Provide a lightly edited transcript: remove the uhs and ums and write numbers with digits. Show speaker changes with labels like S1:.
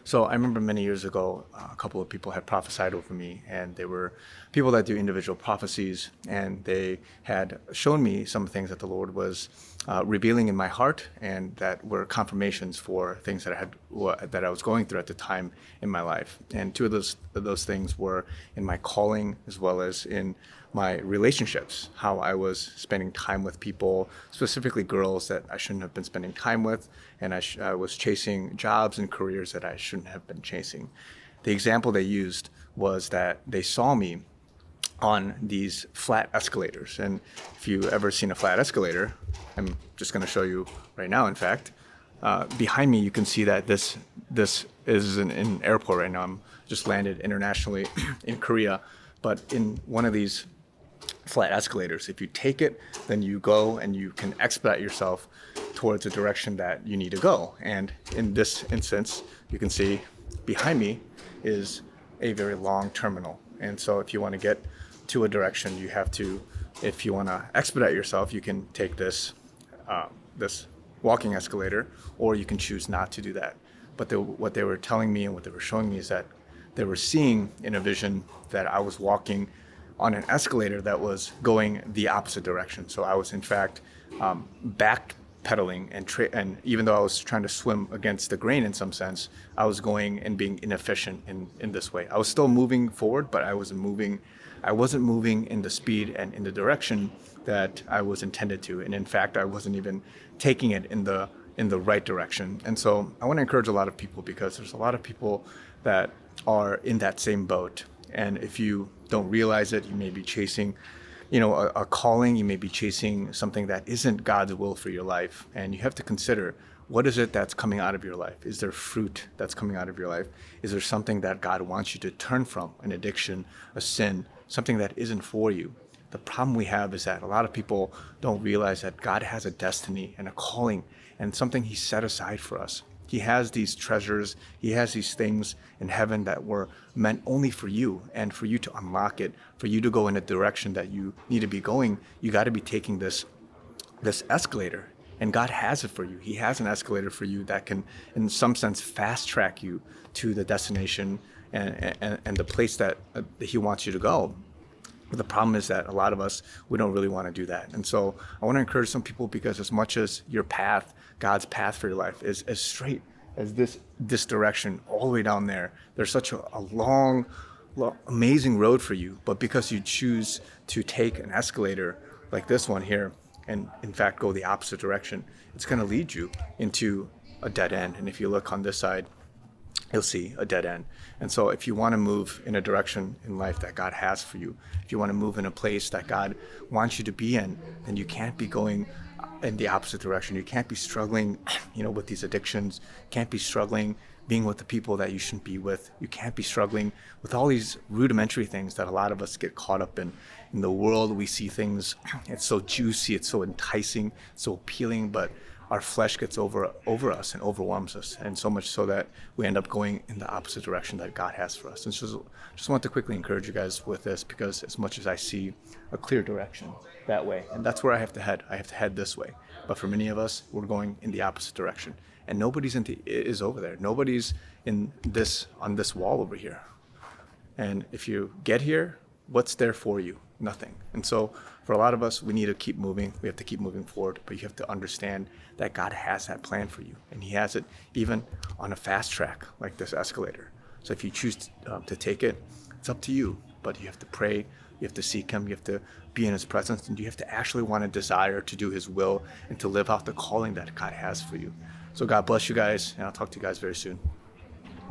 S1: So I remember many years ago, a couple of people had prophesied over me, and they were people that do individual prophecies, and they had shown me some things that the Lord was revealing in my heart, and that were confirmations for things that I was going through at the time in my life. And two of those things were in my calling as well as in my relationships, how I was spending time with people, specifically girls that I shouldn't have been spending time with, and I was chasing jobs and careers that I shouldn't have been chasing. The example they used was that they saw me on these flat escalators. And if you ever seen a flat escalator, I'm just going to show you right now, in fact. Behind me, you can see that this is an airport right now. I'm just landed internationally in Korea. But in one of these flat escalators, if you take it, then you go and you can expedite yourself towards the direction that you need to go. And in this instance, you can see behind me is a very long terminal. And so if you want to get to a direction, you have to, if you want to expedite yourself, you can take this walking escalator, or you can choose not to do that. But what they were telling me and what they were showing me is that they were seeing in a vision that I was walking on an escalator that was going the opposite direction. So I was in fact backpedaling, and even though I was trying to swim against the grain in some sense, I was going and being inefficient in this way. I was still moving forward, but I wasn't moving in the speed and in the direction that I was intended to. And in fact, I wasn't even taking it in the right direction. And so I want to encourage a lot of people, because there's a lot of people that are in that same boat. And if you don't realize it, you may be chasing, a calling. You may be chasing something that isn't God's will for your life. And you have to consider, what is it that's coming out of your life? Is there fruit that's coming out of your life? Is there something that God wants you to turn from, an addiction, a sin, something that isn't for you? The problem we have is that a lot of people don't realize that God has a destiny and a calling and something He set aside for us. He has these treasures, He has these things in heaven that were meant only for you, and for you to unlock it, for you to go in a direction that you need to be going, you got to be taking this escalator. And God has it for you. He has an escalator for you that can, in some sense, fast track you to the destination and the place that He wants you to go. But the problem is that a lot of us, we don't really want to do that. And so I want to encourage some people, because as much as your path, God's path for your life, is as straight as this direction all the way down there, there's such a long, amazing road for you. But because you choose to take an escalator like this one here, and in fact go the opposite direction, it's going to lead you into a dead end. And if you look on this side, you'll see a dead end. And so if you want to move in a direction in life that God has for you, if you want to move in a place that God wants you to be in, then you can't be going in the opposite direction. You can't be struggling, with these addictions. You can't be struggling being with the people that you shouldn't be with. You can't be struggling with all these rudimentary things that a lot of us get caught up in. In the world, we see things, it's so juicy, it's so enticing, so appealing, but our flesh gets over us and overwhelms us, and so much so that we end up going in the opposite direction that God has for us. And so just want to quickly encourage you guys with this, because as much as I see a clear direction that way, and that's where I have to head this way. But for many of us, we're going in the opposite direction, and nobody's is over there. Nobody's on this wall over here. And if you get here, what's there for you? Nothing. And so for a lot of us, we need to keep moving. We have to keep moving forward, but you have to understand that God has that plan for you, and He has it even on a fast track like this escalator. So if you choose to take it, it's up to you, but you have to pray, you have to seek Him, you have to be in His presence, and you have to actually want to desire to do His will and to live out the calling that God has for you. So God bless you guys, and I'll talk to you guys very soon.